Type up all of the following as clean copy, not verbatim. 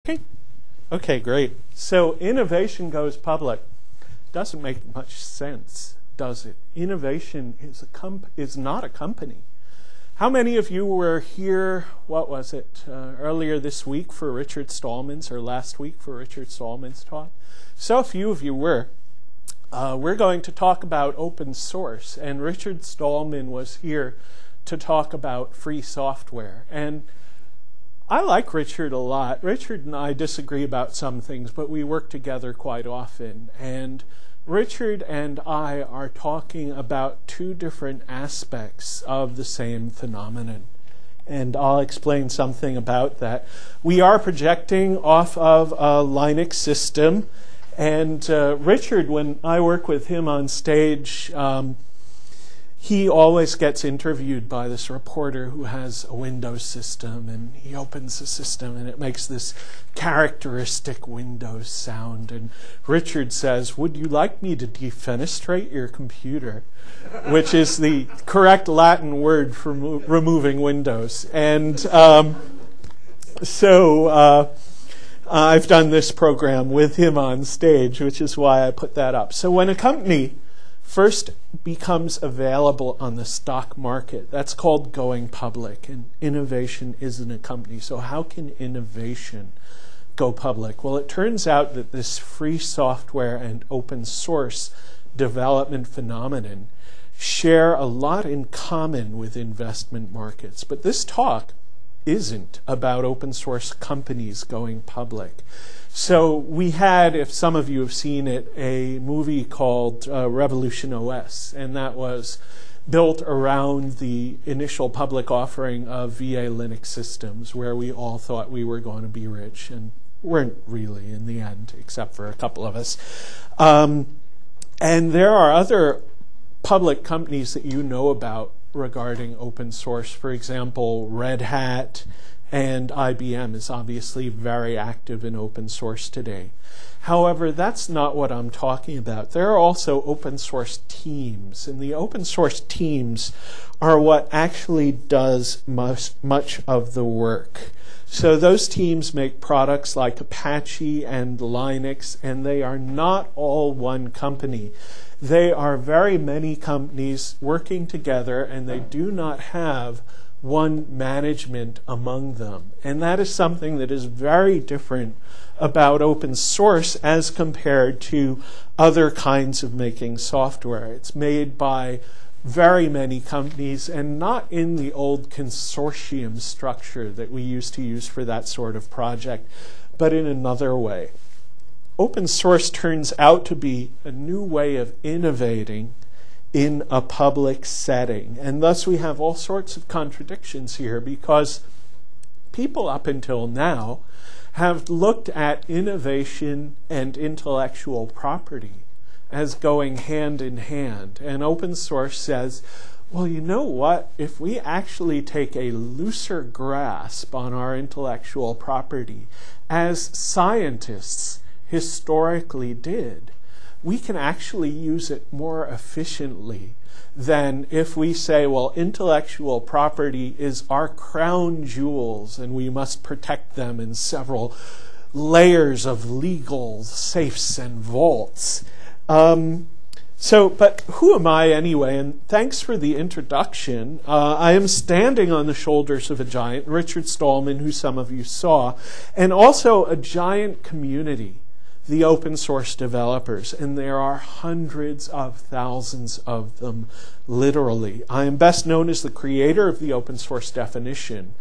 Okay. Okay, great. So innovation goes public. Doesn't make much sense, does it? Innovation is not a company. How many of you were here, what was it, earlier this week for Richard Stallman's, or last week for Richard Stallman's talk? So few of you were. We're going to talk about open source, and Richard Stallman was here to talk about free software. And I like Richard a lot. Richard and I disagree about some things, but we work together quite often. And Richard and I are talking about two different aspects of the same phenomenon. And I'll explain something about that. We are projecting off of a Linux system. And Richard, when I work with him on stage, he always gets interviewed by this reporter who has a Windows system, and he opens the system and it makes this characteristic Windows sound. And Richard says, "Would you like me to defenestrate your computer?" which is the correct Latin word for removing Windows. And so I've done this program with him on stage, which is why I put that up. So when a company first becomes available on the stock market, that's called going public, and innovation isn't a company. So how can innovation go public? Well, it turns out that this free software and open source development phenomenon share a lot in common with investment markets. But this talk isn't about open source companies going public. So we had, if some of you have seen it, a movie called Revolution OS, and that was built around the initial public offering of VA Linux systems, where we all thought we were going to be rich, and weren't really in the end, except for a couple of us. And there are other public companies that you know about regarding open source. For example, Red Hat and IBM is obviously very active in open source today. However, that's not what I'm talking about. There are also open source teams, and the open source teams are what actually does much of the work. So those teams make products like Apache and Linux, and they are not all one company. They are very many companies working together, and they do not have one management among them. And that is something that is very different about open source as compared to other kinds of making software. It's made by very many companies, and not in the old consortium structure that we used to use for that sort of project, but in another way. Open source turns out to be a new way of innovating in a public setting. And thus we have all sorts of contradictions here, because people up until now have looked at innovation and intellectual property as going hand in hand. And open source says, well, you know what? If we actually take a looser grasp on our intellectual property, as scientists historically did, we can actually use it more efficiently than if we say, well, intellectual property is our crown jewels and we must protect them in several layers of legal safes and vaults. But who am I anyway? And thanks for the introduction. I am standing on the shoulders of a giant, Richard Stallman, who some of you saw, and also a giant community, the open source developers, and there are hundreds of thousands of them, literally. I am best known as the creator of the open source definition,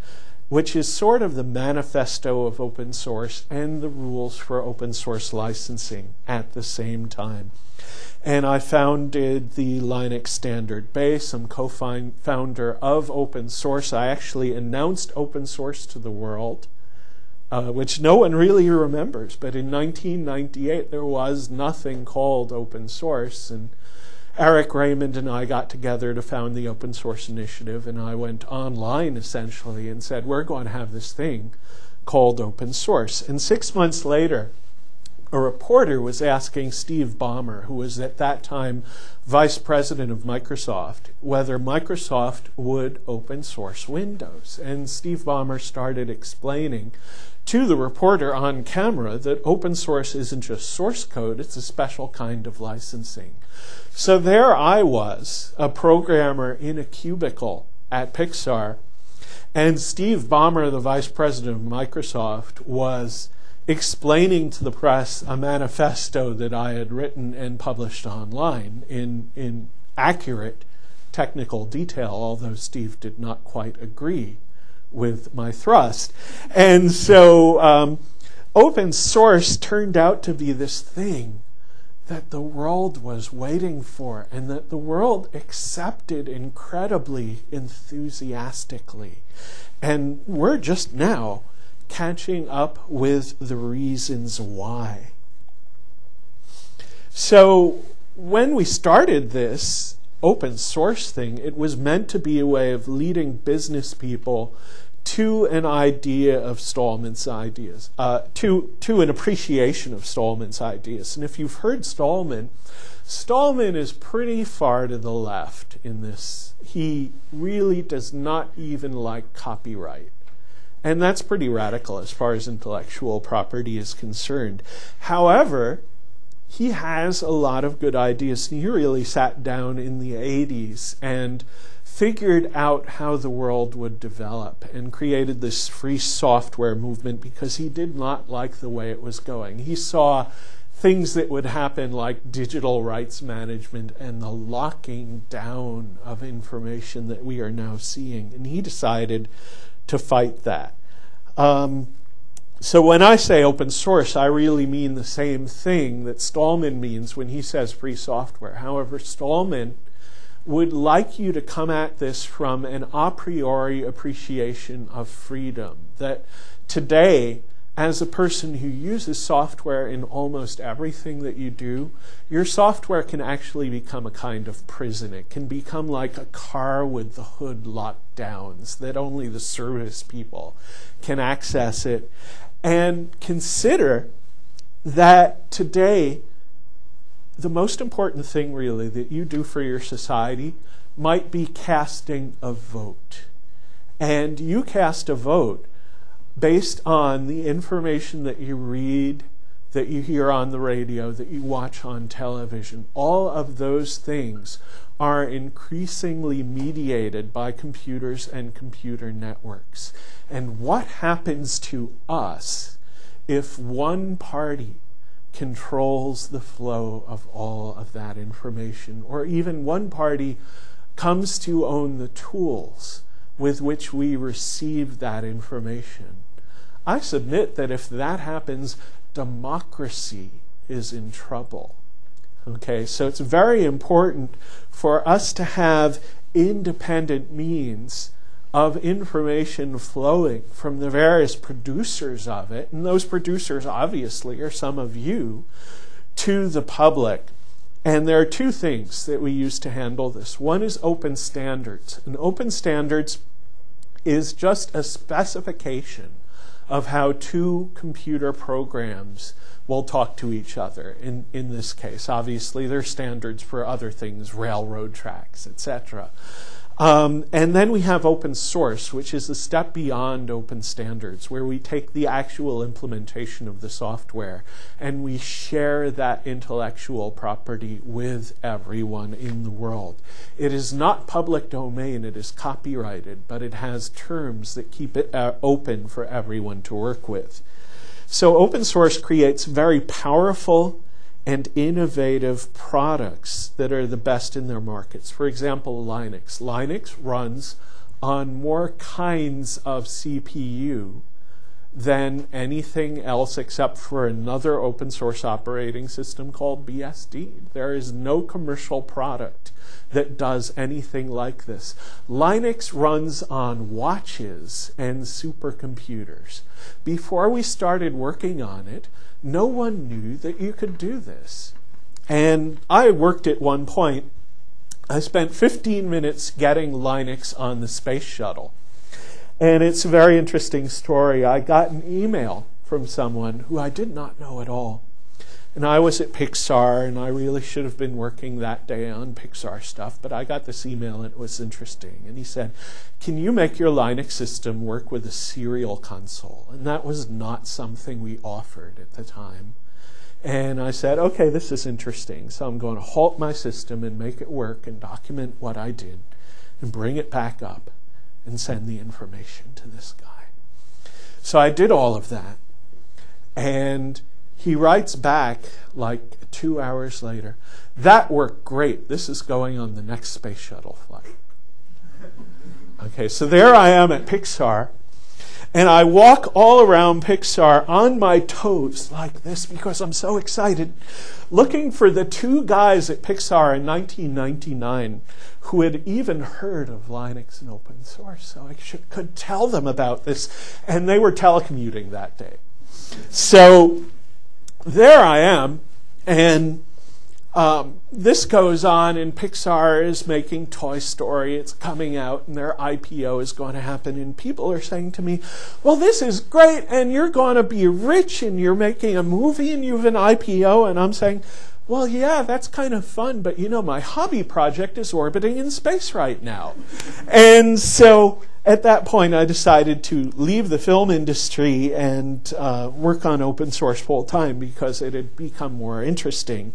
which is sort of the manifesto of open source and the rules for open source licensing at the same time. And I founded the Linux standard base. I'm co-founder of open source. I actually announced open source to the world, which no one really remembers. But in 1998, there was nothing called open source. And Eric Raymond and I got together to found the Open Source Initiative. And I went online, essentially, and said, we're going to have this thing called open source. And 6 months later, a reporter was asking Steve Ballmer, who was at that time vice president of Microsoft, whether Microsoft would open source Windows. And Steve Ballmer started explaining to the reporter on camera that open source isn't just source code, it's a special kind of licensing. So there I was, a programmer in a cubicle at Pixar, and Steve Ballmer, the vice president of Microsoft, was explaining to the press a manifesto that I had written and published online in accurate technical detail, although Steve did not quite agree with my thrust. And so open source turned out to be this thing that the world was waiting for and that the world accepted incredibly enthusiastically. And we're just now catching up with the reasons why. So when we started this open source thing, it was meant to be a way of leading business people to an idea of Stallman's ideas, to an appreciation of Stallman's ideas. And if you've heard Stallman is pretty far to the left in this. He really does not even like copyright. And that's pretty radical as far as intellectual property is concerned. However, he has a lot of good ideas. He really sat down in the 80s and figured out how the world would develop and created this free software movement because he did not like the way it was going. He saw things that would happen like digital rights management and the locking down of information that we are now seeing. And he decided to fight that. So when I say open source, I really mean the same thing that Stallman means when he says free software. However, Stallman would like you to come at this from an a priori appreciation of freedom. That today, as a person who uses software in almost everything that you do, your software can actually become a kind of prison. It can become like a car with the hood locked down, so that only the service people can access it. And consider that today, the most important thing really that you do for your society might be casting a vote. And you cast a vote based on the information that you read, that you hear on the radio, that you watch on television. All of those things are increasingly mediated by computers and computer networks. And what happens to us if one party controls the flow of all of that information, or even one party comes to own the tools with which we receive that information? I submit that if that happens, democracy is in trouble. Okay, so it's very important for us to have independent means of information flowing from the various producers of it, and those producers obviously are some of you, to the public. And there are two things that we use to handle this. One is open standards. And open standards is just a specification of how two computer programs will talk to each other. In this case, obviously, there are standards for other things, railroad tracks, etc. And then we have open source, which is a step beyond open standards, where we take the actual implementation of the software and we share that intellectual property with everyone in the world. It is not public domain, it is copyrighted, but it has terms that keep it open for everyone to work with. So open source creates very powerful and innovative products that are the best in their markets. For example, Linux. Linux runs on more kinds of CPU than anything else except for another open source operating system called BSD. There is no commercial product that does anything like this. Linux runs on watches and supercomputers. Before we started working on it, no one knew that you could do this. And I worked at one point, I spent 15 minutes getting Linux on the space shuttle. And it's a very interesting story. I got an email from someone who I did not know at all. And I was at Pixar, and I really should have been working that day on Pixar stuff, but I got this email and it was interesting. And he said, can you make your Linux system work with a serial console? And that was not something we offered at the time. And I said, okay, this is interesting. So I'm going to halt my system and make it work and document what I did and bring it back up and send the information to this guy. So I did all of that. And he writes back like 2 hours later, that worked great. This is going on the next space shuttle flight. Okay, so there I am at Pixar. And I walk all around Pixar on my toes like this because I'm so excited, looking for the two guys at Pixar in 1999 who had even heard of Linux and open source. So I could tell them about this. And they were telecommuting that day. So there I am. And this goes on, and Pixar is making Toy Story. It's coming out, and their IPO is going to happen. And people are saying to me, well, this is great, and you're going to be rich, and you're making a movie, and you have an IPO. And I'm saying, well, yeah, that's kind of fun, but, you know, my hobby project is orbiting in space right now. And so at that point, I decided to leave the film industry and work on open source full time because it had become more interesting.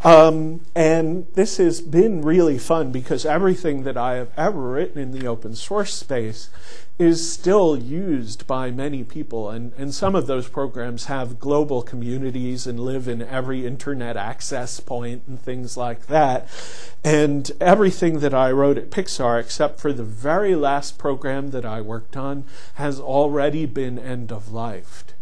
And this has been really fun because everything that I have ever written in the open source space is still used by many people. And some of those programs have global communities and live in every internet access point and things like that. And everything that I wrote at Pixar, except for the very last program that I worked on, has already been end-of-lifed.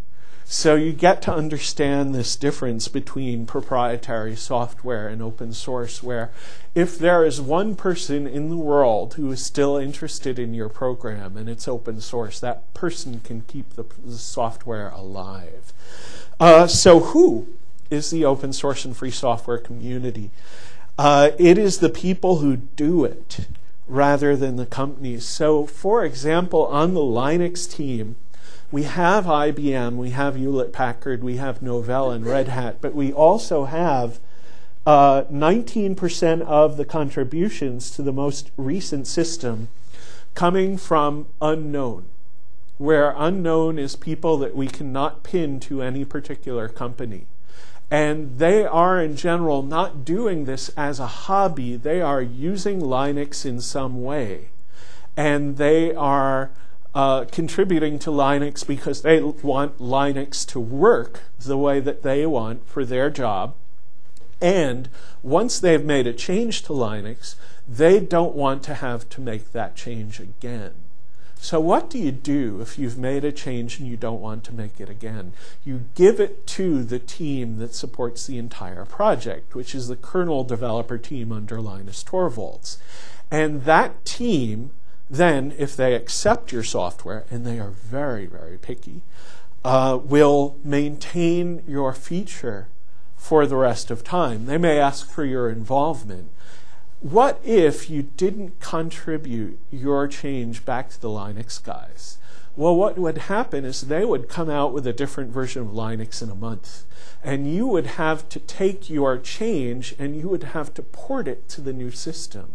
So you get to understand this difference between proprietary software and open source, where if there is one person in the world who is still interested in your program and it's open source, that person can keep the software alive. So who is the open source and free software community? It is the people who do it rather than the companies. So for example, on the Linux team, we have IBM, we have Hewlett-Packard, we have Novell and Red Hat, but we also have 19% of the contributions to the most recent system coming from unknown, where unknown is people that we cannot pin to any particular company. And they are, in general, not doing this as a hobby. They are using Linux in some way. And they are contributing to Linux because they want Linux to work the way that they want for their job. And once they've made a change to Linux, they don't want to have to make that change again. So what do you do if you've made a change and you don't want to make it again? You give it to the team that supports the entire project, which is the kernel developer team under Linus Torvalds. And that team then, if they accept your software, and they are very, very picky, will maintain your feature for the rest of time. They may ask for your involvement. What if you didn't contribute your change back to the Linux guys? Well, what would happen is they would come out with a different version of Linux in a month. And you would have to take your change and you would have to port it to the new system.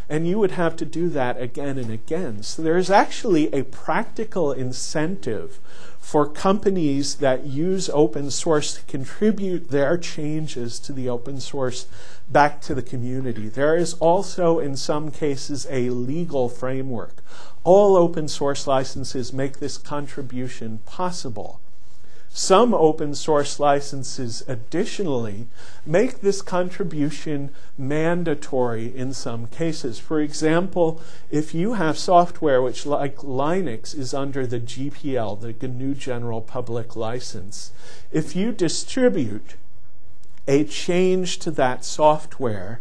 And you would have to do that again and again. So there is actually a practical incentive for companies that use open source to contribute their changes to the open source back to the community. There is also, in some cases, a legal framework. All open source licenses make this contribution possible. Some open source licenses, additionally, make this contribution mandatory in some cases. For example, if you have software which, like Linux, is under the GPL, the GNU General Public License, if you distribute a change to that software,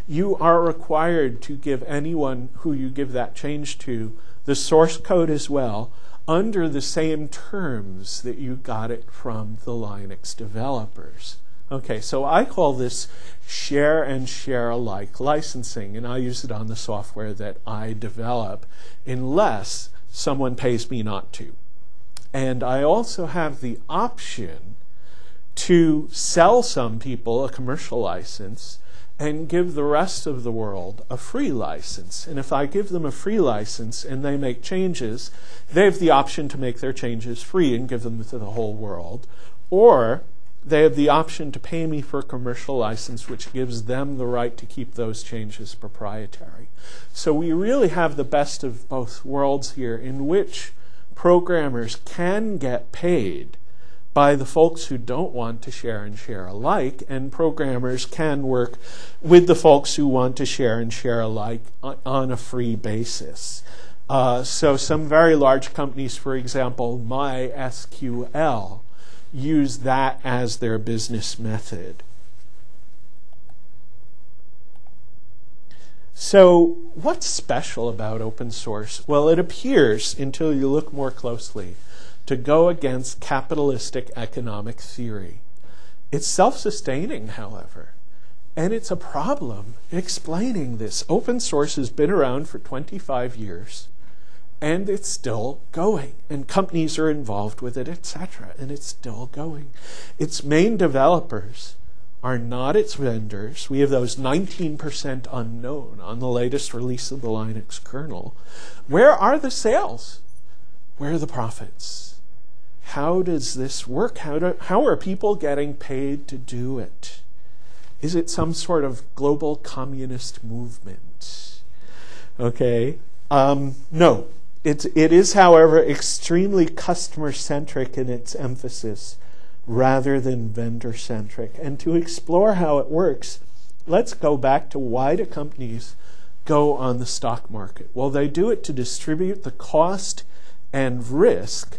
you are required to give anyone who you give that change to the source code as well, under the same terms that you got it from the Linux developers. Okay, so I call this share and share alike licensing, and I use it on the software that I develop unless someone pays me not to. And I also have the option to sell some people a commercial license and give the rest of the world a free license. And if I give them a free license and they make changes, they have the option to make their changes free and give them to the whole world. Or they have the option to pay me for a commercial license, which gives them the right to keep those changes proprietary. So we really have the best of both worlds here, in which programmers can get paid by the folks who don't want to share and share alike, and programmers can work with the folks who want to share and share alike on a free basis. So some very large companies, for example, MySQL, use that as their business method. So what's special about open source? Well, it appears, until you look more closely, to go against capitalistic economic theory. It's self-sustaining, however, and it's a problem explaining this. Open source has been around for 25 years, and it's still going, and companies are involved with it, etc., and it's still going. Its main developers are not its vendors. We have those 19% unknown on the latest release of the Linux kernel. Where are the sales? Where are the profits? How does this work? How are people getting paid to do it? Is it some sort of global communist movement? Okay. No. It is, however, extremely customer-centric in its emphasis rather than vendor-centric. And to explore how it works, let's go back to why do companies go on the stock market? Well, they do it to distribute the cost and risk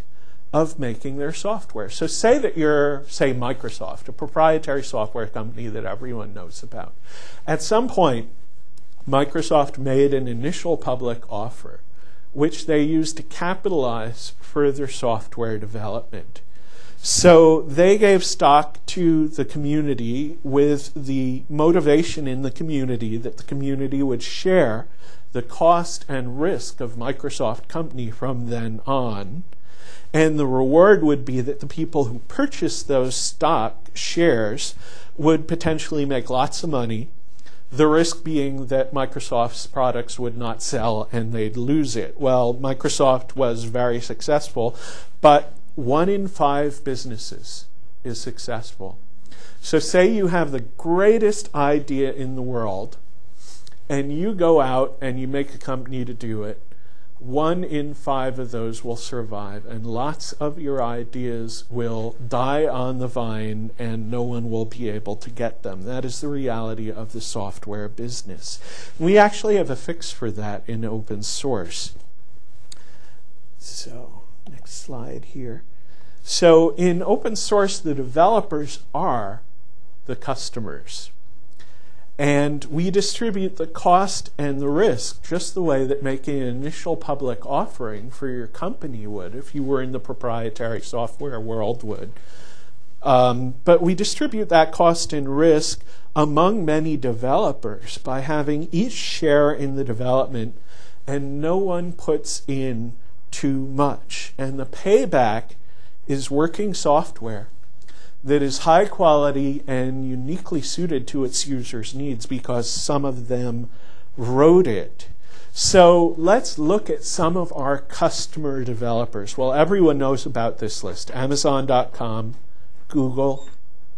of making their software. So say that you're, say, Microsoft, a proprietary software company that everyone knows about. At some point, Microsoft made an initial public offer, which they used to capitalize further software development. So they gave stock to the community with the motivation in the community that the community would share the cost and risk of Microsoft company from then on. And the reward would be that the people who purchased those stock shares would potentially make lots of money, the risk being that Microsoft's products would not sell and they'd lose it. Well, Microsoft was very successful, but 1 in 5 businesses is successful. So say you have the greatest idea in the world, and you go out and you make a company to do it. 1 in 5 of those will survive, and lots of your ideas will die on the vine and no one will be able to get them. That is the reality of the software business. We actually have a fix for that in open source. So, next slide here. So in open source, the developers are the customers. And we distribute the cost and the risk just the way that making an initial public offering for your company would, if you were in the proprietary software world would. But we distribute that cost and risk among many developers by having each share in the development, and no one puts in too much. And the payback is working software that is high quality and uniquely suited to its users' needs because some of them wrote it. So let's look at some of our customer developers. Well, everyone knows about this list: Amazon.com, Google,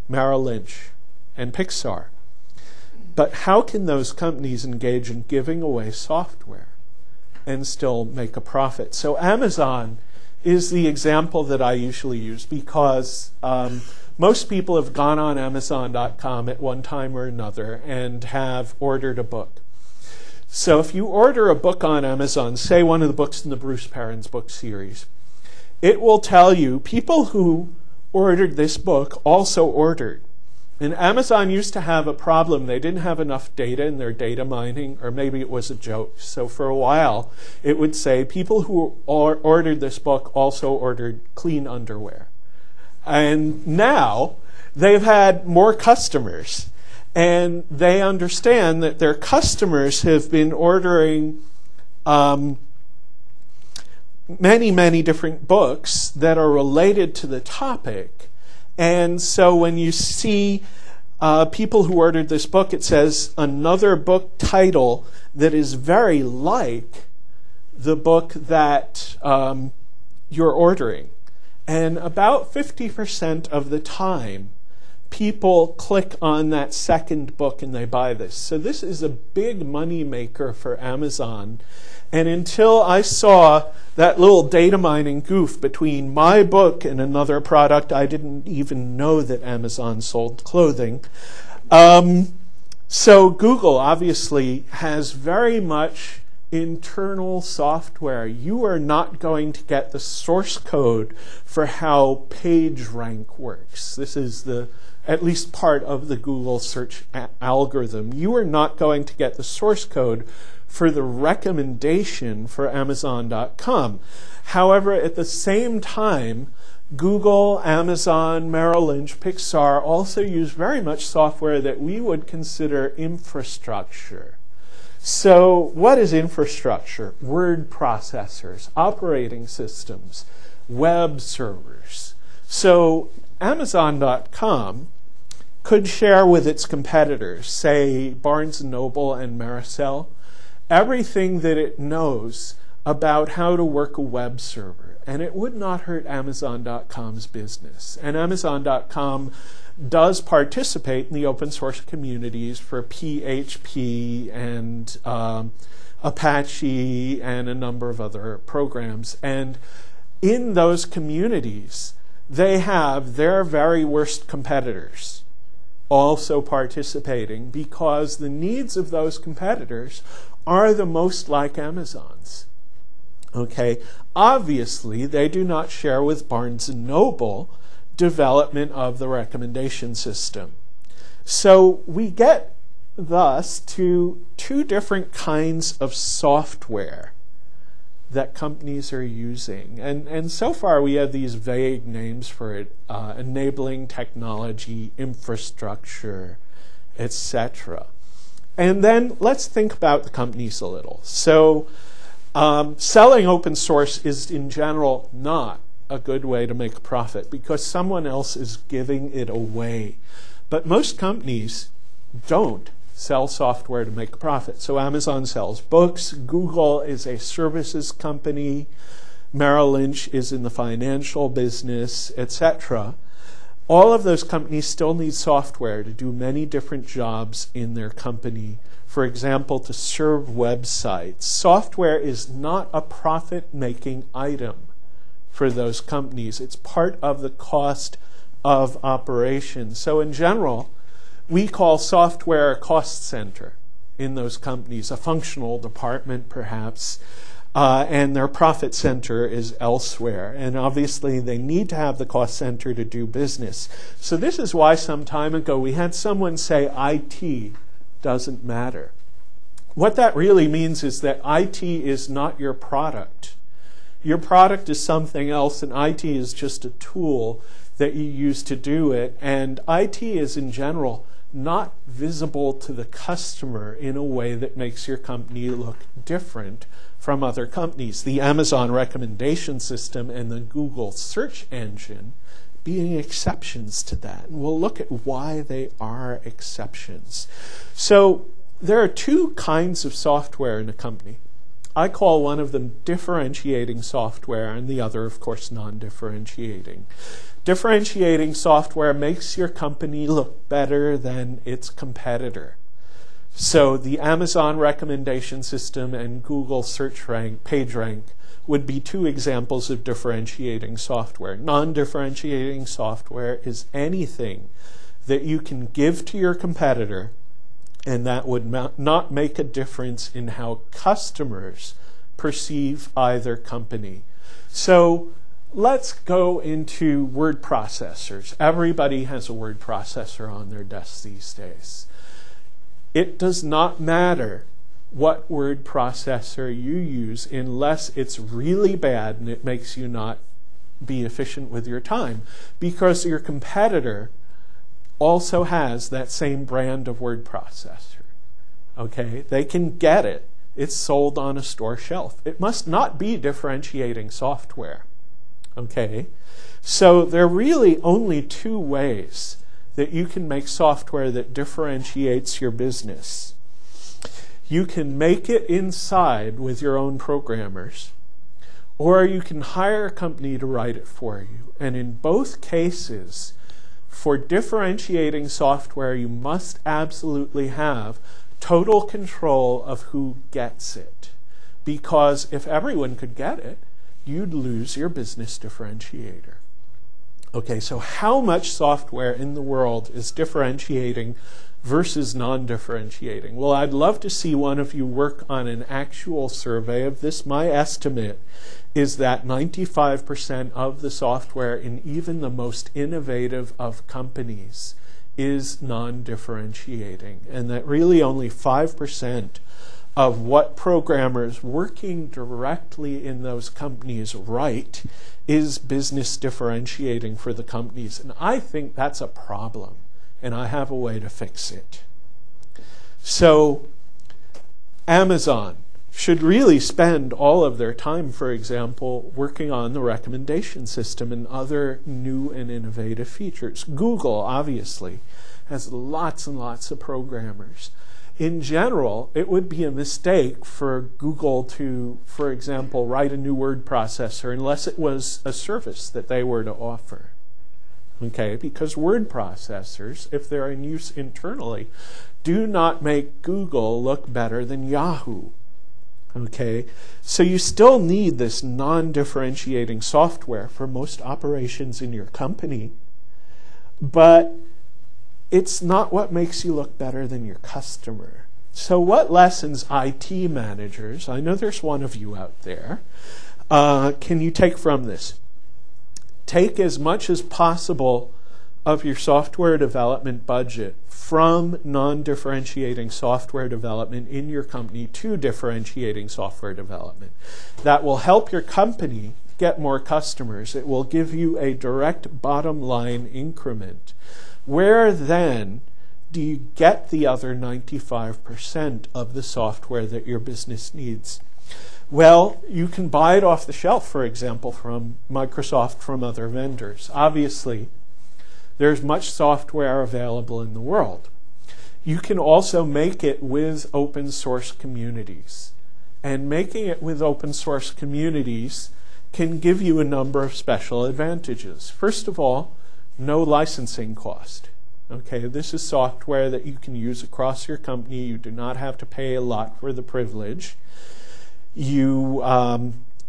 Merrill Lynch, and Pixar. But how can those companies engage in giving away software and still make a profit? So Amazon is the example that I usually use because most people have gone on Amazon.com at one time or another and have ordered a book. So if you order a book on Amazon, say one of the books in the Bruce Perens book series, it will tell you people who ordered this book also ordered. And Amazon used to have a problem. They didn't have enough data in their data mining, or maybe it was a joke. So for a while, it would say people who ordered this book also ordered clean underwear. And now they've had more customers, and they understand that their customers have been ordering many, many different books that are related to the topic, And so when you see people who ordered this book, it says another book title that is very like the book that you're ordering. And about 50% of the time, people click on that second book and they buy this. So this is a big money maker for Amazon. And until I saw that little data mining goof between my book and another product, I didn't even know that Amazon sold clothing. So Google obviously has very much internal software. You are not going to get the source code for how PageRank works. This is at least part of the Google search algorithm. You are not going to get the source code for the recommendation for Amazon.com. However, at the same time, Google, Amazon, Merrill Lynch, Pixar also use very much software that we would consider infrastructure. So what is infrastructure? Word processors, operating systems, web servers. So Amazon.com could share with its competitors, say Barnes & Noble and Maricel, everything that it knows about how to work a web server. And it would not hurt Amazon.com's business. And Amazon.com does participate in the open source communities for PHP and Apache and a number of other programs. And in those communities, they have their very worst competitors also participating because the needs of those competitors are the most like Amazon's. Okay, obviously they do not share with Barnes & Noble development of the recommendation system. So we get thus to two different kinds of software that companies are using. And so far we have these vague names for it, enabling technology, infrastructure, etc. And then let's think about the companies a little. So selling open source is in general not a good way to make a profit because someone else is giving it away. But most companies don't sell software to make a profit. So Amazon sells books, Google is a services company, Merrill Lynch is in the financial business, etc. All of those companies still need software to do many different jobs in their company. For example, to serve websites. Software is not a profit-making item for those companies. It's part of the cost of operation. So in general, we call software a cost center in those companies, a functional department perhaps, and their profit center is elsewhere. And obviously they need to have the cost center to do business. So this is why some time ago we had someone say IT doesn't matter. What that really means is that IT is not your product. Your product is something else, and IT is just a tool that you use to do it. And IT is, in general, not visible to the customer in a way that makes your company look different from other companies. The Amazon recommendation system and the Google search engine being exceptions to that. And we'll look at why they are exceptions. So there are two kinds of software in a company. I call one of them differentiating software and the other, of course, non-differentiating. Differentiating software makes your company look better than its competitor. So the Amazon recommendation system and Google search rank, PageRank would be two examples of differentiating software. Non-differentiating software is anything that you can give to your competitor and that would not make a difference in how customers perceive either company. So let's go into word processors. Everybody has a word processor on their desks these days. It does not matter what word processor you use unless it's really bad and it makes you not be efficient with your time, because your competitor also has that same brand of word processor. Okay, they can get it. It's sold on a store shelf. It must not be differentiating software. Okay? So there are really only two ways that you can make software that differentiates your business. You can make it inside with your own programmers, or you can hire a company to write it for you. And in both cases, for differentiating software, you must absolutely have total control of who gets it. Because if everyone could get it, you'd lose your business differentiator. Okay, so how much software in the world is differentiating versus non-differentiating? Well, I'd love to see one of you work on an actual survey of this. My estimate is that 95% of the software in even the most innovative of companies is non-differentiating, and that really only 5% of what programmers working directly in those companies write is business differentiating for the companies. And I think that's a problem, and I have a way to fix it. So Amazon should really spend all of their time, for example, working on the recommendation system and other new and innovative features. Google, obviously, has lots and lots of programmers. In general, it would be a mistake for Google to, for example, write a new word processor unless it was a service that they were to offer. Okay, because word processors, if they're in use internally, do not make Google look better than Yahoo. Okay, so you still need this non-differentiating software for most operations in your company, but it's not what makes you look better than your customer. So what lessons IT managers, I know there's one of you out there, can you take from this? Take as much as possible of your software development budget from non-differentiating software development in your company to differentiating software development. That will help your company get more customers. It will give you a direct bottom line increment. Where then do you get the other 95% of the software that your business needs? Well, you can buy it off the shelf, for example, from Microsoft, from other vendors. Obviously, there's much software available in the world. You can also make it with open source communities. And making it with open source communities can give you a number of special advantages. First of all, no licensing cost. Okay, this is software that you can use across your company. You do not have to pay a lot for the privilege. You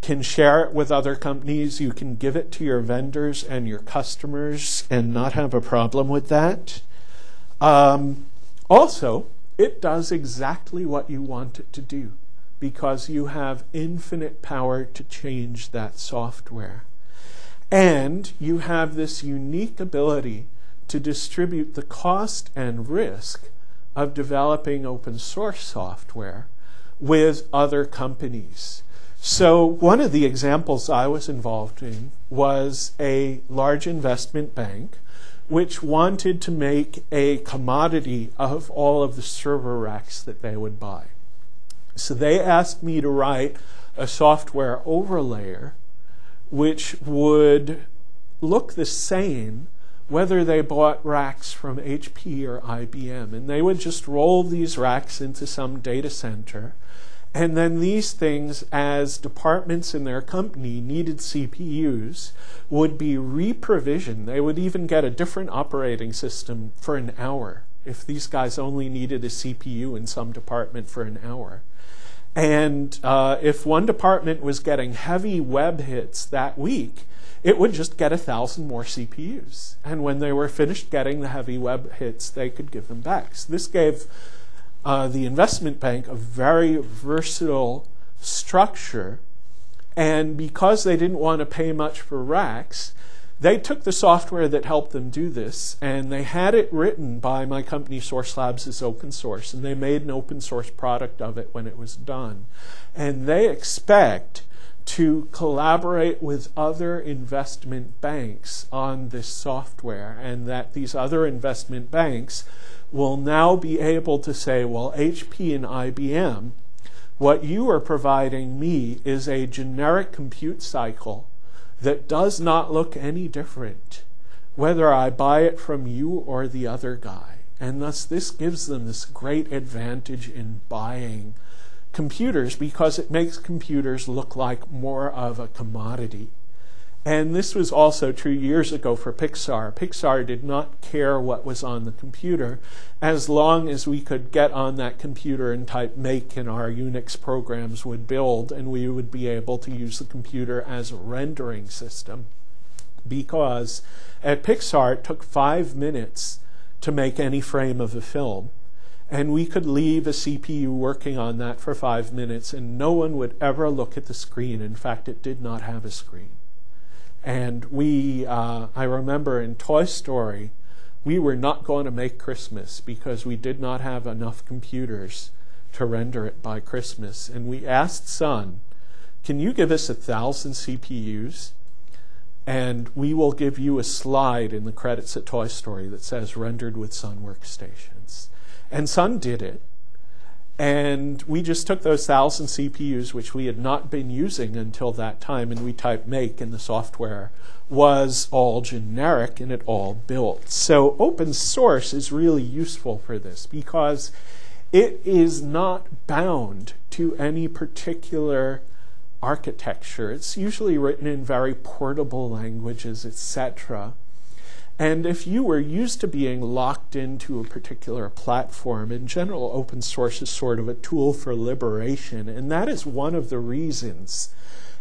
can share it with other companies. You can give it to your vendors and your customers and not have a problem with that. Also, it does exactly what you want it to do because you have infinite power to change that software. And you have this unique ability to distribute the cost and risk of developing open source software with other companies. So one of the examples I was involved in was a large investment bank which wanted to make a commodity of all of the server racks that they would buy. So they asked me to write a software overlayer which would look the same whether they bought racks from HP or IBM. And they would just roll these racks into some data center. And then these things, as departments in their company needed CPUs, would be re-provisioned. They would even get a different operating system for an hour if these guys only needed a CPU in some department for an hour. And if one department was getting heavy web hits that week, it would just get 1,000 more CPUs. And when they were finished getting the heavy web hits, they could give them back. So this gave the investment bank a very versatile structure. And because they didn't want to pay much for racks, they took the software that helped them do this, and they had it written by my company, Source Labs, as open source, and they made an open source product of it when it was done. And they expect to collaborate with other investment banks on this software, and that these other investment banks will now be able to say, well, HP and IBM, what you are providing me is a generic compute cycle that does not look any different, whether I buy it from you or the other guy. And thus this gives them this great advantage in buying computers because it makes computers look like more of a commodity. And this was also true years ago for Pixar. Pixar did not care what was on the computer as long as we could get on that computer and type make and our Unix programs would build and we would be able to use the computer as a rendering system. Because at Pixar it took 5 minutes to make any frame of a film. And we could leave a CPU working on that for 5 minutes and no one would ever look at the screen. In fact, it did not have a screen. And I remember in Toy Story, we were not going to make Christmas because we did not have enough computers to render it by Christmas. And we asked Sun, can you give us 1,000 CPUs? And we will give you a slide in the credits at Toy Story that says rendered with Sun workstations. And Sun did it. And we just took those 1,000 CPUs, which we had not been using until that time, and we typed make, and the software was all generic, and it all built. So open source is really useful for this because it is not bound to any particular architecture. It's usually written in very portable languages, etc. And if you were used to being locked into a particular platform, in general, open source is sort of a tool for liberation. And that is one of the reasons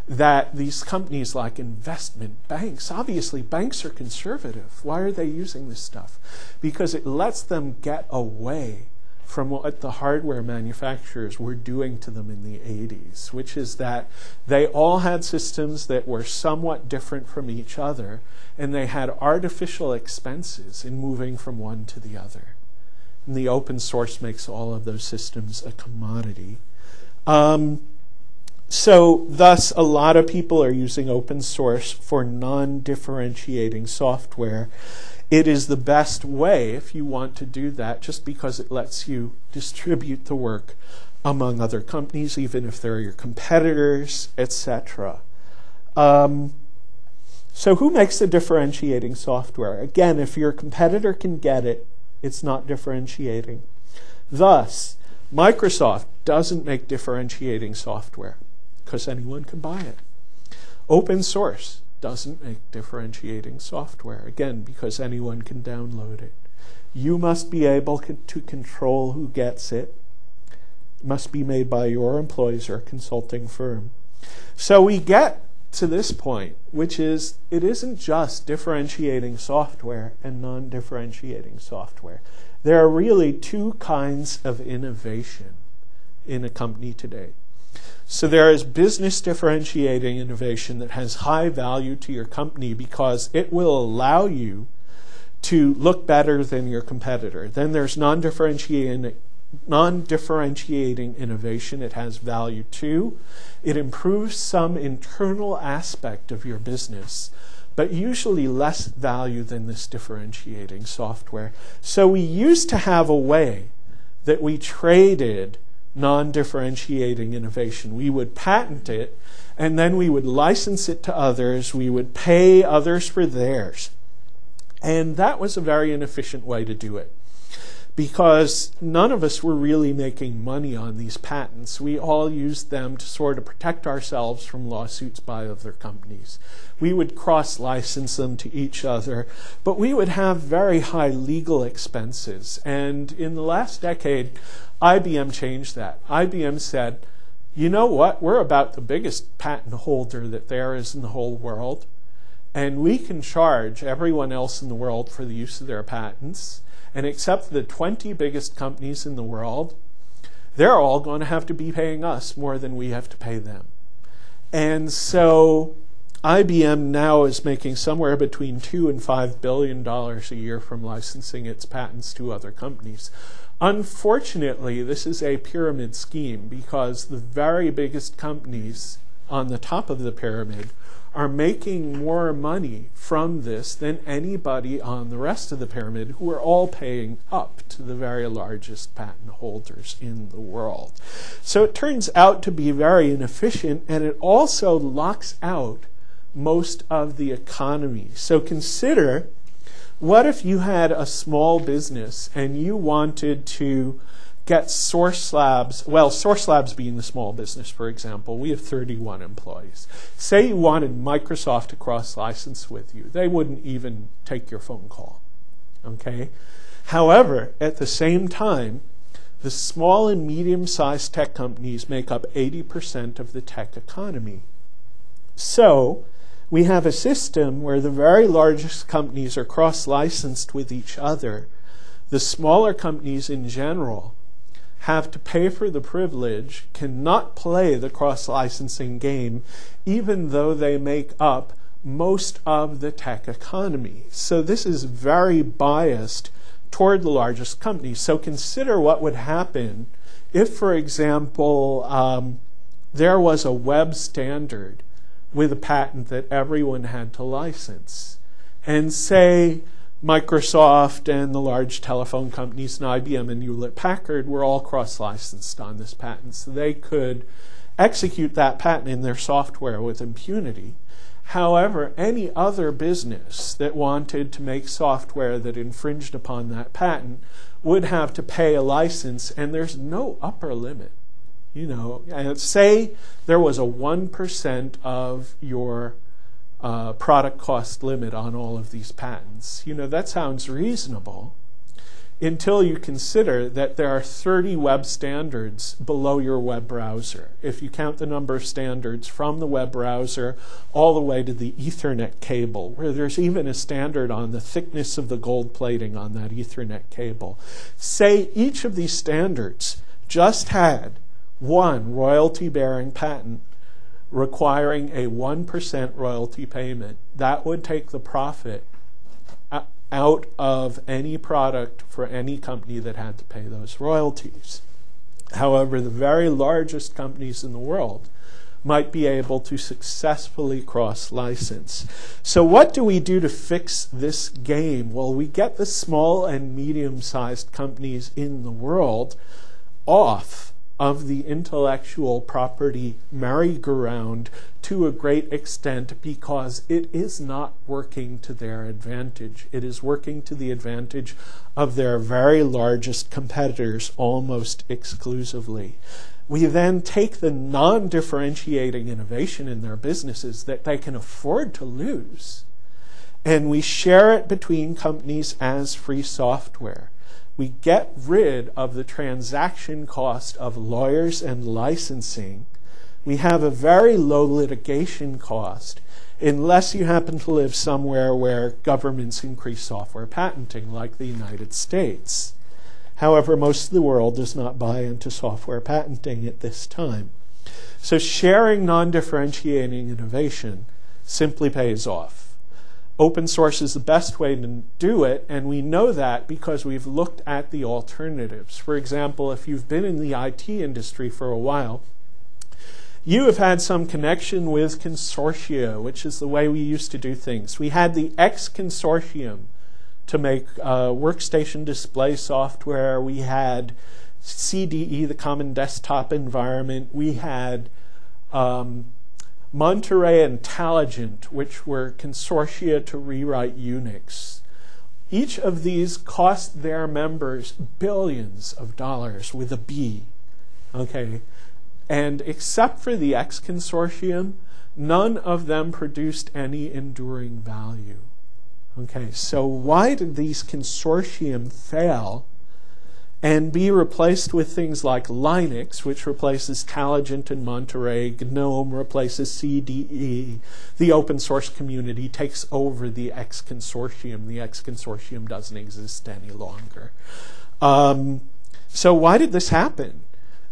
that these companies like investment banks, obviously banks are conservative. Why are they using this stuff? Because it lets them get away from what the hardware manufacturers were doing to them in the 80s, which is that they all had systems that were somewhat different from each other, and they had artificial expenses in moving from one to the other. And the open source makes all of those systems a commodity. So thus, a lot of people are using open source for non-differentiating software. It is the best way if you want to do that, just because it lets you distribute the work among other companies, even if they're your competitors, etc. So who makes the differentiating software? Again, if your competitor can get it, it's not differentiating. Thus, Microsoft doesn't make differentiating software because anyone can buy it. Open source doesn't make differentiating software, again, because anyone can download it. You must be able to control who gets it. It must be made by your employees or a consulting firm. So we get to this point, which is it isn't just differentiating software and non-differentiating software. There are really two kinds of innovation in a company today. So there is business differentiating innovation that has high value to your company because it will allow you to look better than your competitor. Then there's non-differentiating innovation. It has value too. It improves some internal aspect of your business, but usually less value than this differentiating software. So we used to have a way that we traded non-differentiating innovation. We would patent it, and then we would license it to others. We would pay others for theirs. And that was a very inefficient way to do it, because none of us were really making money on these patents. We all used them to sort of protect ourselves from lawsuits by other companies. We would cross-license them to each other, but we would have very high legal expenses. And in the last decade, IBM changed that. IBM said, you know what, we're about the biggest patent holder that there is in the whole world, and we can charge everyone else in the world for the use of their patents. And except for the 20 biggest companies in the world, they're all going to have to be paying us more than we have to pay them. And so IBM now is making somewhere between $2 and $5 billion a year from licensing its patents to other companies. Unfortunately, this is a pyramid scheme because the very biggest companies on the top of the pyramid are making more money from this than anybody on the rest of the pyramid, who are all paying up to the very largest patent holders in the world. So it turns out to be very inefficient, and it also locks out most of the economy. So consider, what if you had a small business and you wanted to get Source Labs, well, Source Labs being the small business, for example, we have 31 employees. Say you wanted Microsoft to cross-license with you. They wouldn't even take your phone call, okay? However, at the same time, the small and medium-sized tech companies make up 80% of the tech economy. So we have a system where the very largest companies are cross-licensed with each other. The smaller companies in general have to pay for the privilege, cannot play the cross-licensing game, even though they make up most of the tech economy. So this is very biased toward the largest companies. So consider what would happen if, for example, there was a web standard with a patent that everyone had to license. And say Microsoft and the large telephone companies and IBM and Hewlett-Packard were all cross-licensed on this patent. So they could execute that patent in their software with impunity. However, any other business that wanted to make software that infringed upon that patent would have to pay a license, and there's no upper limit. You know, and say there was a 1% of your product cost limit on all of these patents. You know, that sounds reasonable until you consider that there are 30 web standards below your web browser. If you count the number of standards from the web browser all the way to the Ethernet cable, where there's even a standard on the thickness of the gold plating on that Ethernet cable. Say each of these standards just had one royalty-bearing patent requiring a 1% royalty payment. That would take the profit out of any product for any company that had to pay those royalties. However, the very largest companies in the world might be able to successfully cross-license. So what do we do to fix this game? Well, we get the small and medium-sized companies in the world off of the intellectual property merry-go-round to a great extent, because it is not working to their advantage. It is working to the advantage of their very largest competitors almost exclusively. We then take the non-differentiating innovation in their businesses that they can afford to lose, and we share it between companies as free software. We get rid of the transaction cost of lawyers and licensing. We have a very low litigation cost, unless you happen to live somewhere where governments increase software patenting, like the United States. However, most of the world does not buy into software patenting at this time. So sharing non-differentiating innovation simply pays off. Open source is the best way to do it, and we know that because we've looked at the alternatives. For example, if you've been in the IT industry for a while, you have had some connection with Consortia, which is the way we used to do things. We had the X Consortium to make workstation display software. We had CDE, the Common Desktop Environment. We had Monterey and Taligent, which were consortia to rewrite Unix. Each of these cost their members billions of dollars with a B. Okay? And except for the X Consortium, none of them produced any enduring value. Okay, so why did these consortium fail and be replaced with things like Linux, which replaces Taligent and Monterey, GNOME replaces CDE, the open source community takes over the X Consortium. The X Consortium doesn't exist any longer. So why did this happen?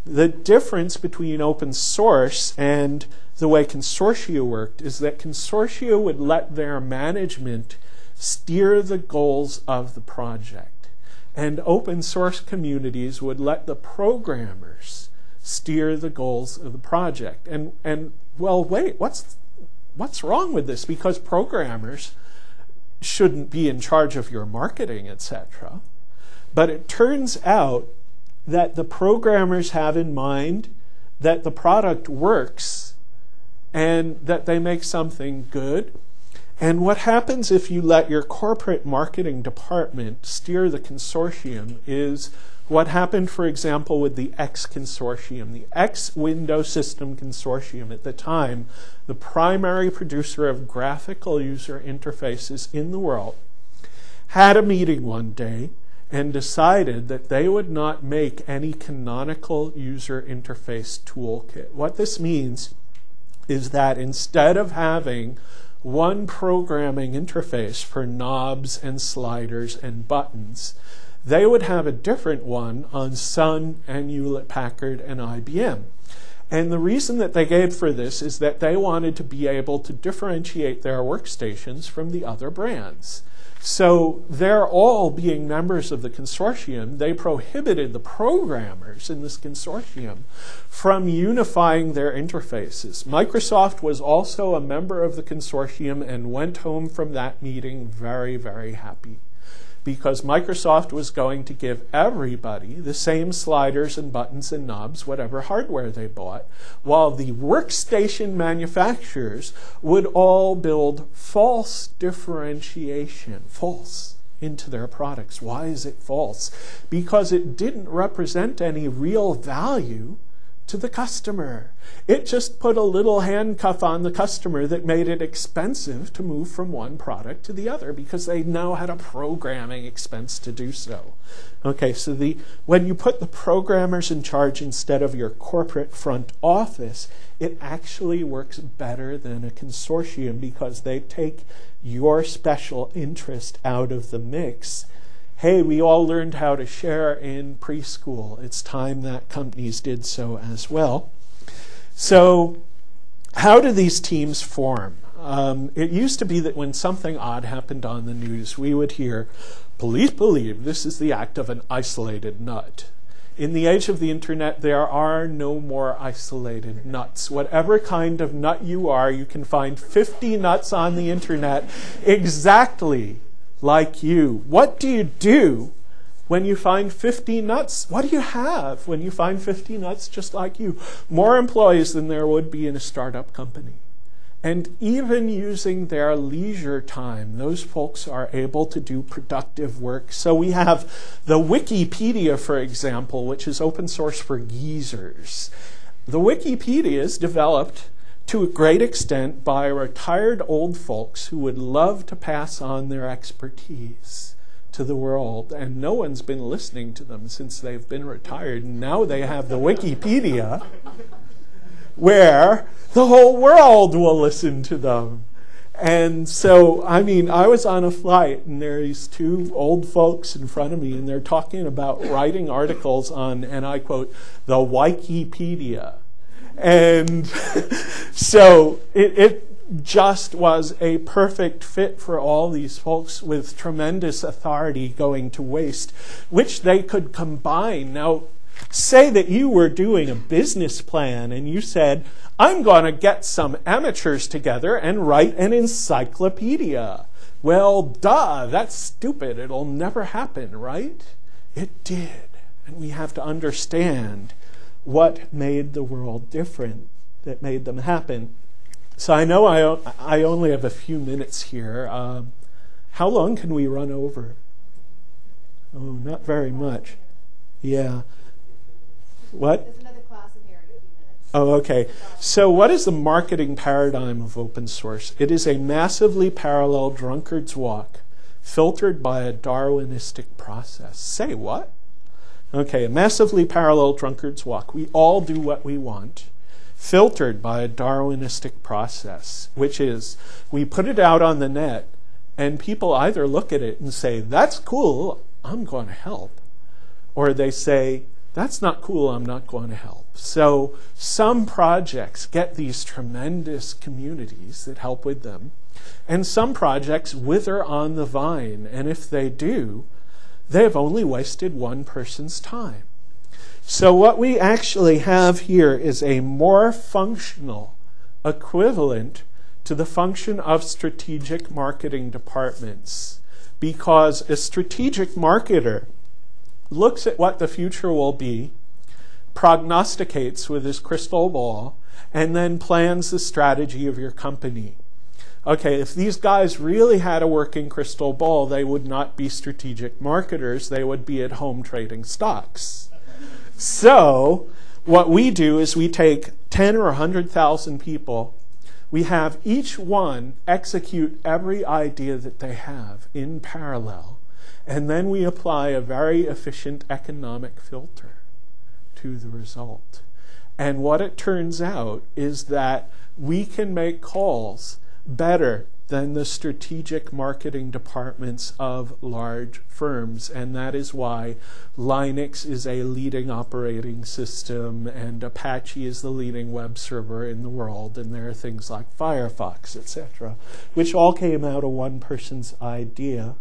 The difference between open source and the way consortia worked is that consortia would let their management steer the goals of the project. And open source communities would let the programmers steer the goals of the project. And well, wait, what's wrong with this? Because programmers shouldn't be in charge of your marketing, etc. But it turns out that the programmers have in mind that the product works and that they make something good. And what happens if you let your corporate marketing department steer the consortium is what happened, for example, with the X Consortium. The X Window System Consortium, at the time, the primary producer of graphical user interfaces in the world, had a meeting one day and decided that they would not make any canonical user interface toolkit. What this means is that instead of having one programming interface for knobs and sliders and buttons, they would have a different one on Sun and Hewlett-Packard and IBM. And the reason that they gave for this is that they wanted to be able to differentiate their workstations from the other brands. So they're all being members of the consortium. They prohibited the programmers in this consortium from unifying their interfaces. Microsoft was also a member of the consortium and went home from that meeting very, very happy, because Microsoft was going to give everybody the same sliders and buttons and knobs, whatever hardware they bought, while the workstation manufacturers would all build false differentiation, false, into their products. Why is it false? Because it didn't represent any real value to the customer. It just put a little handcuff on the customer that made it expensive to move from one product to the other, because they now had a programming expense to do so. Okay, so when you put the programmers in charge instead of your corporate front office, it actually works better than a consortium, because they take your special interest out of the mix. Hey, we all learned how to share in preschool. It's time that companies did so as well. So how do these teams form? It used to be that when something odd happened on the news, we would hear, "Police believe this is the act of an isolated nut." In the age of the internet, there are no more isolated nuts. Whatever kind of nut you are, you can find 50 nuts on the internet exactly like you. What do you do when you find 50 nuts? What do you have when you find 50 nuts just like you? More employees than there would be in a startup company. And even using their leisure time, those folks are able to do productive work. So we have the Wikipedia, for example, which is open source for geezers. The Wikipedia is developed to a great extent by retired old folks who would love to pass on their expertise to the world, and no one's been listening to them since they've been retired. And now they have the Wikipedia, where the whole world will listen to them. And so, I mean, I was on a flight, and there are these two old folks in front of me, and they're talking about writing articles on, and I quote, the Wikipedia. And so it just was a perfect fit for all these folks with tremendous authority going to waste, which they could combine. Now, say that you were doing a business plan and you said, I'm going to get some amateurs together and write an encyclopedia. Well, duh, that's stupid. It'll never happen, right? It did. And we have to understand what made the world different, that made them happen. So I know I only have a few minutes here. How long can we run over? Oh, not very much. Yeah. What? There's another class in here in a few minutes. Oh, okay. So what is the marketing paradigm of open source? It is a massively parallel drunkard's walk filtered by a Darwinistic process. Say what? Okay, a massively parallel drunkard's walk. We all do what we want, filtered by a Darwinistic process, which is we put it out on the net, and people either look at it and say, that's cool, I'm going to help, or they say, that's not cool, I'm not going to help. So some projects get these tremendous communities that help with them, and some projects wither on the vine, and if they do, they've only wasted one person's time. So what we actually have here is a more functional equivalent to the function of strategic marketing departments, because a strategic marketer looks at what the future will be, prognosticates with his crystal ball, and then plans the strategy of your company. Okay, if these guys really had a working crystal ball, they would not be strategic marketers. They would be at home trading stocks. So what we do is we take 10 or 100,000 people. We have each one execute every idea that they have in parallel. And then we apply a very efficient economic filter to the result. And what it turns out is that we can make calls better than the strategic marketing departments of large firms. And that is why Linux is a leading operating system and Apache is the leading web server in the world. And there are things like Firefox, etc., which all came out of one person's idea.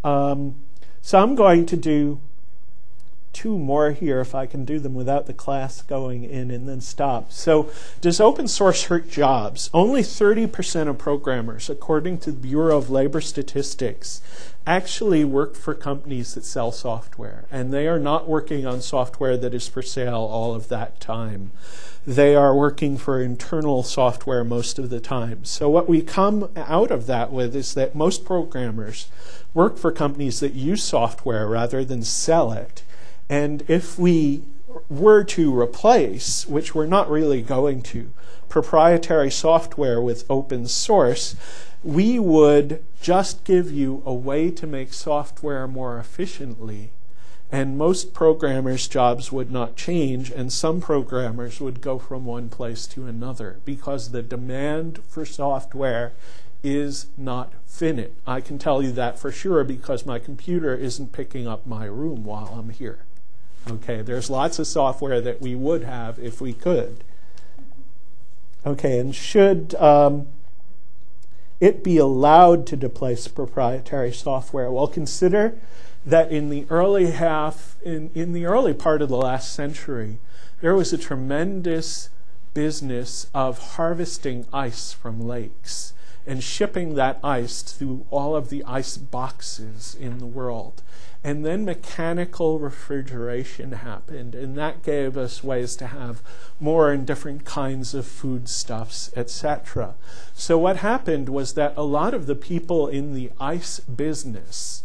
So I'm going to do 2 more here if I can do them without the class going in and then stop. So does open source hurt jobs? Only 30% of programmers, according to the Bureau of Labor Statistics, actually work for companies that sell software. And they are not working on software that is for sale all of that time. They are working for internal software most of the time. So what we come out of that with is that most programmers work for companies that use software rather than sell it. And if we were to replace, which we're not really going to, proprietary software with open source, we would just give you a way to make software more efficiently. And most programmers' jobs would not change, and some programmers would go from one place to another because the demand for software is not finite. I can tell you that for sure because my computer isn't picking up my room while I'm here. Okay, there's lots of software that we would have if we could. Okay, and should it be allowed to displace proprietary software? Well, consider that in the early part of the last century, there was a tremendous business of harvesting ice from lakes and shipping that ice through all of the ice boxes in the world. And then mechanical refrigeration happened, and that gave us ways to have more and different kinds of foodstuffs, etc. So what happened was that a lot of the people in the ice business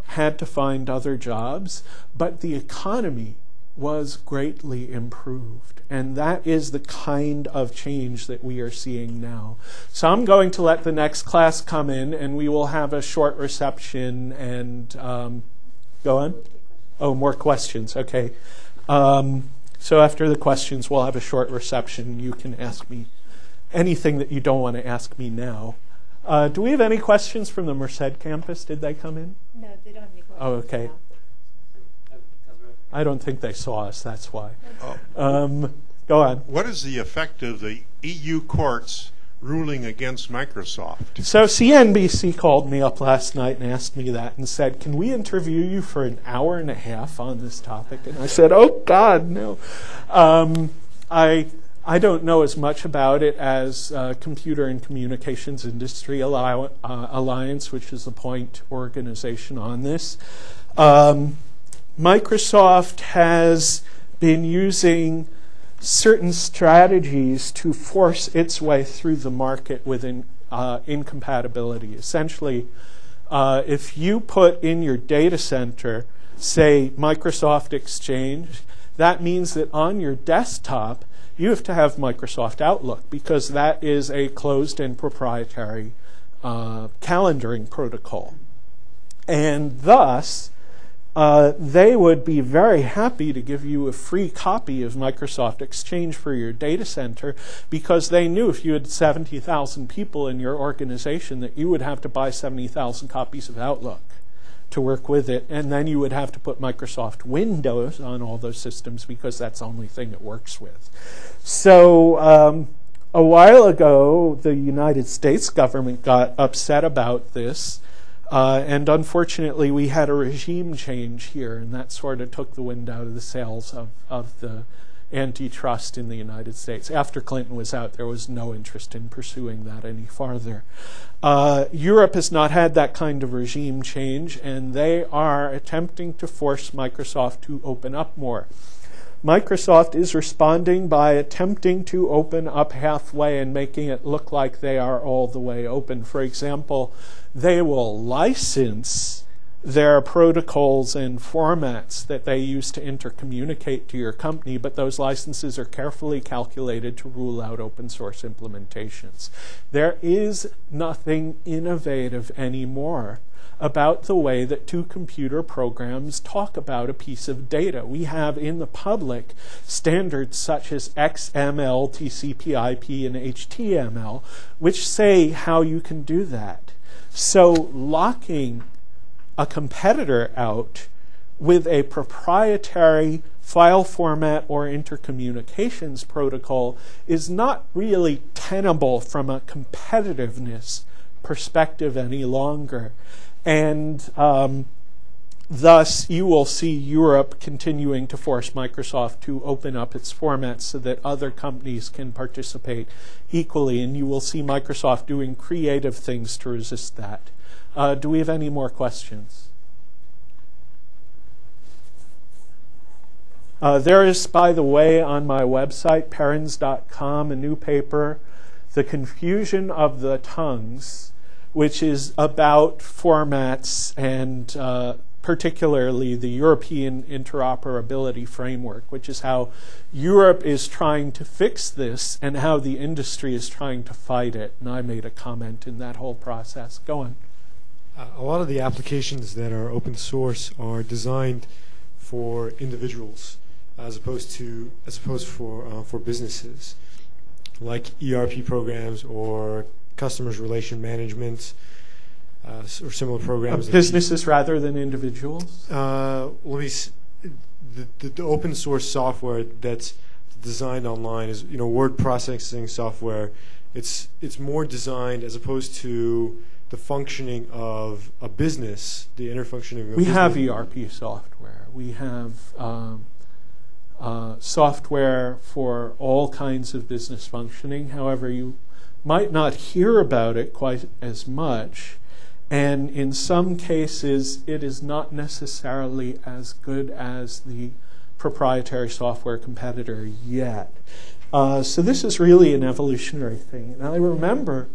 had to find other jobs, but the economy was greatly improved. And that is the kind of change that we are seeing now. So I'm going to let the next class come in, and we will have a short reception and go on? Oh, more questions. Okay. So after the questions, we'll have a short reception. You can ask me anything that you don't want to ask me now. Do we have any questions from the Merced campus? Did they come in? No, they don't have any questions. Oh, okay. I don't think they saw us, that's why. Go on. What is the effect of the EU courts ruling against Microsoft? So CNBC called me up last night and asked me that and said, can we interview you for an hour and a half on this topic? And I said, oh, God, no. I don't know as much about it as Computer and Communications Industry Alliance, which is the point organization on this. Microsoft has been using certain strategies to force its way through the market with incompatibility. Essentially, if you put in your data center, say, Microsoft Exchange, that means that on your desktop, you have to have Microsoft Outlook because that is a closed and proprietary calendaring protocol. And thus, they would be very happy to give you a free copy of Microsoft Exchange for your data center because they knew if you had 70,000 people in your organization that you would have to buy 70,000 copies of Outlook to work with it, and then you would have to put Microsoft Windows on all those systems because that's the only thing it works with. So a while ago, the United States government got upset about this. And unfortunately, we had a regime change here, and that sort of took the wind out of the sails of the antitrust in the United States. After Clinton was out, there was no interest in pursuing that any farther. Europe has not had that kind of regime change, and they are attempting to force Microsoft to open up more. Microsoft is responding by attempting to open up halfway and making it look like they are all the way open. For example, they will license their protocols and formats that they use to intercommunicate to your company, but those licenses are carefully calculated to rule out open source implementations. There is nothing innovative anymore about the way that two computer programs talk about a piece of data. We have in the public standards such as XML, TCP/IP, and HTML, which say how you can do that. So locking a competitor out with a proprietary file format or intercommunications protocol is not really tenable from a competitiveness perspective any longer. And thus, you will see Europe continuing to force Microsoft to open up its formats so that other companies can participate equally. And you will see Microsoft doing creative things to resist that. Do we have any more questions? There is, by the way, on my website, perens.com, a new paper, The Confusion of the Tongues, which is about formats and particularly the European interoperability framework, which is how Europe is trying to fix this and how the industry is trying to fight it. And I made a comment in that whole process. Go on. A lot of the applications that are open source are designed for individuals as opposed for businesses, like ERP programs or customers relation management or similar programs. Businesses rather than individuals? The open source software that's designed online is word processing software. It's more designed as opposed to the functioning of a business, the inner functioning of a business. We have ERP software. We have software for all kinds of business functioning. However, you might not hear about it quite as much. And in some cases, it is not necessarily as good as the proprietary software competitor yet. So this is really an evolutionary thing. And I remember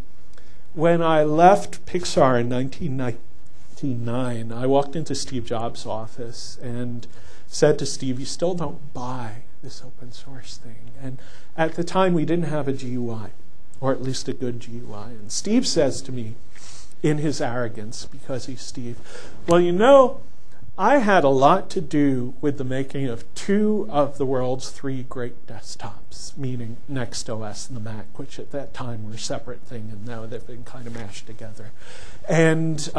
when I left Pixar in 1999, I walked into Steve Jobs' office and said to Steve, "You still don't buy this open source thing." And at the time, we didn't have a GUI, or at least a good GUI. And Steve says to me, in his arrogance, because he's Steve, "Well, I had a lot to do with the making of two of the world's three great desktops," meaning NextOS and the Mac, which at that time were a separate thing, and now they've been kind of mashed together. And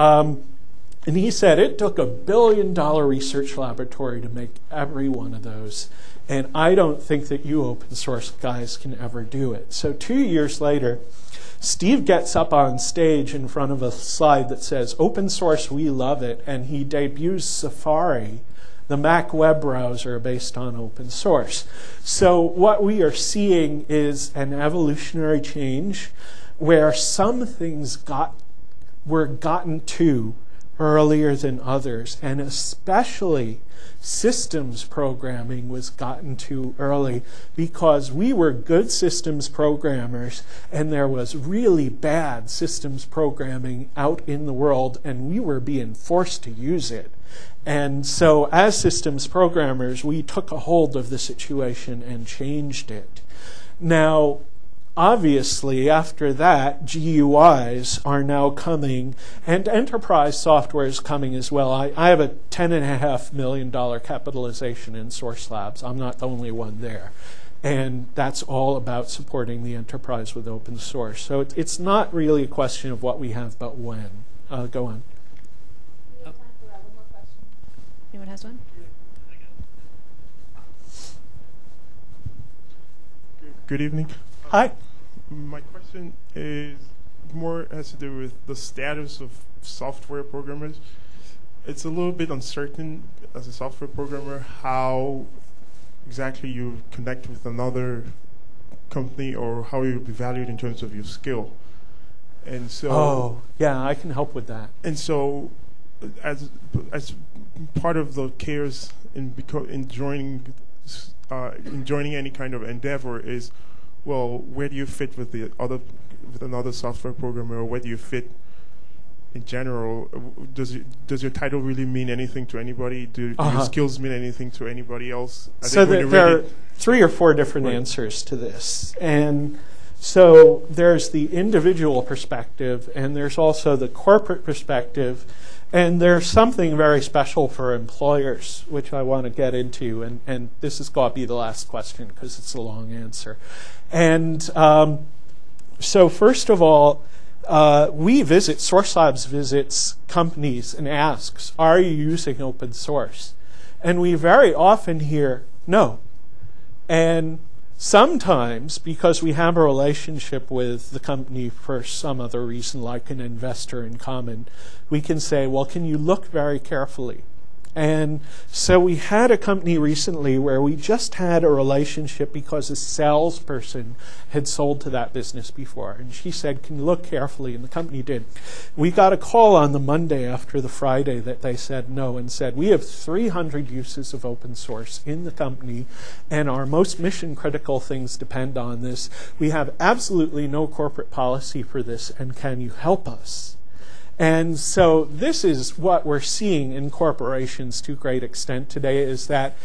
he said it took $1 billion research laboratory to make every one of those, and I don't think that you open source guys can ever do it. So 2 years later, Steve gets up on stage in front of a slide that says, "Open source, we love it," and he debuts Safari, the Mac web browser based on open source. So what we are seeing is an evolutionary change where some things were gotten to earlier than others, and especially systems programming was gotten to early because we were good systems programmers and there was really bad systems programming out in the world and we were being forced to use it. And so as systems programmers, we took a hold of the situation and changed it. Now, obviously, after that, GUIs are now coming, and enterprise software is coming as well. I have a $10.5 million capitalization in Source Labs. I'm not the only one there. And that's all about supporting the enterprise with open source. So it's not really a question of what we have, but when. Go on. We have time for one more question. Anyone has one? Good evening. Hi. My question is has to do with the status of software programmers. It's a little bit uncertain as a software programmer how exactly you connect with another company or how you'll be valued in terms of your skill. And so yeah, I can help with that. And so as part of the chaos in joining in joining any kind of endeavor is, well, where do you fit with another software programmer, or where do you fit in general? Does your title really mean anything to anybody? Do your skills mean anything to anybody else? So there are 3 or 4 different answers to this. And so there's the individual perspective, and there's also the corporate perspective, and there's something very special for employers, which I want to get into, and this is going to be the last question because it's a long answer. And so first of all, Source Labs visits companies and asks, are you using open source? And we very often hear, no. And sometimes, because we have a relationship with the company for some other reason, like an investor in common, we can say, well, can you look very carefully? And so we had a company recently where we just had a relationship because a salesperson had sold to that business before. And she said, can you look carefully? And the company did. We got a call on the Monday after the Friday that they said no, and said, we have 300 uses of open source in the company, and our most mission critical things depend on this. We have absolutely no corporate policy for this, and can you help us? And so this is what we're seeing in corporations to a great extent today, is that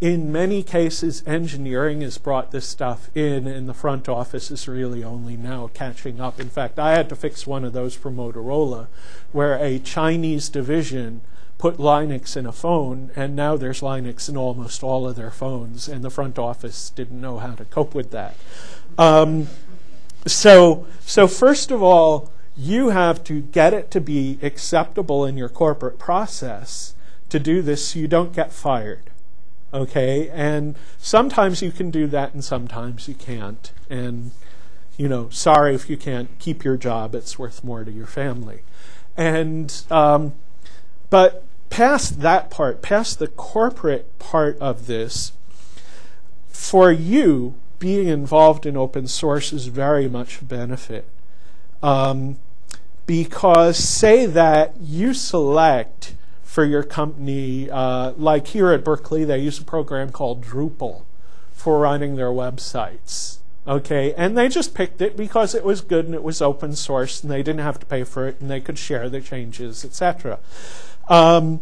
in many cases engineering has brought this stuff in, and the front office is really only now catching up. In fact, I had to fix one of those for Motorola, where a Chinese division put Linux in a phone, and now there's Linux in almost all of their phones, and the front office didn't know how to cope with that. So first of all, you have to get it to be acceptable in your corporate process to do this so you don't get fired. Okay? And sometimes you can do that and sometimes you can't. And, sorry if you can't keep your job. It's worth more to your family. And, but past that part, past the corporate part of this, for you, being involved in open source is very much a benefit. Because say that you select for your company, like here at Berkeley, they use a program called Drupal for running their websites. Okay, and they just picked it because it was good and it was open source and they didn't have to pay for it and they could share the changes, etc. And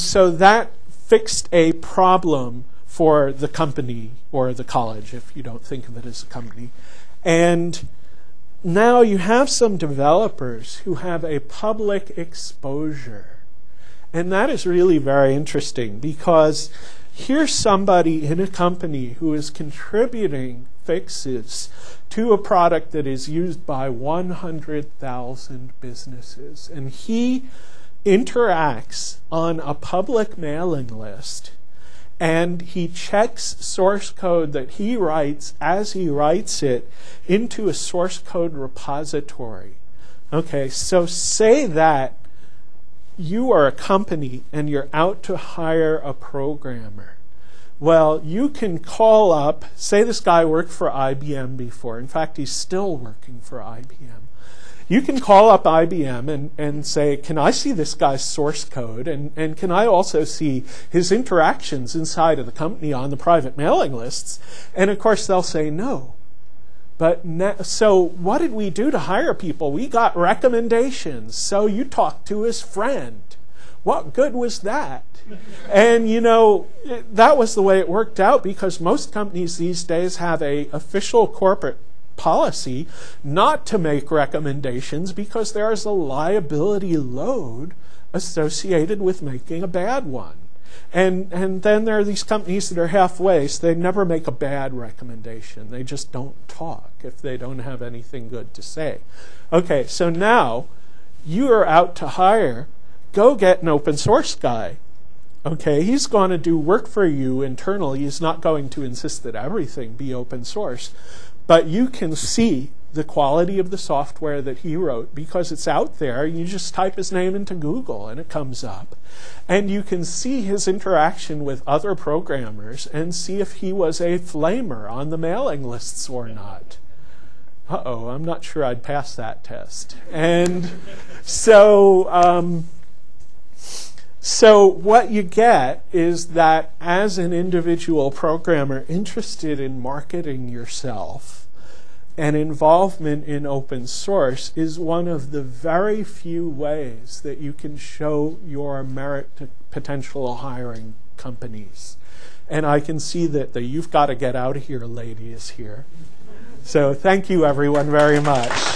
so that fixed a problem for the company or the college, if you don't think of it as a company. And now you have some developers who have a public exposure. And that is really very interesting, because here's somebody in a company who is contributing fixes to a product that is used by 100,000 businesses. And he interacts on a public mailing list, and he checks source code that he writes as he writes it into a source code repository. Okay, so say that you are a company and you're out to hire a programmer. Well, you can call up, say this guy worked for IBM before. In fact, he's still working for IBM. You can call up IBM and say, can I see this guy's source code? And can I also see his interactions inside of the company on the private mailing lists? And of course, they'll say no. But so what did we do to hire people? We got recommendations. So you talked to his friend. What good was that? And that was the way it worked out, because most companies these days have an official corporate policy not to make recommendations because there is a liability load associated with making a bad one. And then there are these companies that are halfway, so they never make a bad recommendation. They just don't talk if they don't have anything good to say. Okay, so now you are out to hire. Go get an open source guy. Okay, he's going to do work for you internally. He's not going to insist that everything be open source. But you can see the quality of the software that he wrote because it's out there. You just type his name into Google and it comes up. And you can see his interaction with other programmers and see if he was a flamer on the mailing lists or not. Uh-oh, I'm not sure I'd pass that test. And so So what you get is that as an individual programmer interested in marketing yourself, and involvement in open source is one of the very few ways that you can show your merit to potential hiring companies. And I can see that the "you've got to get out of here" lady is here. So thank you everyone very much.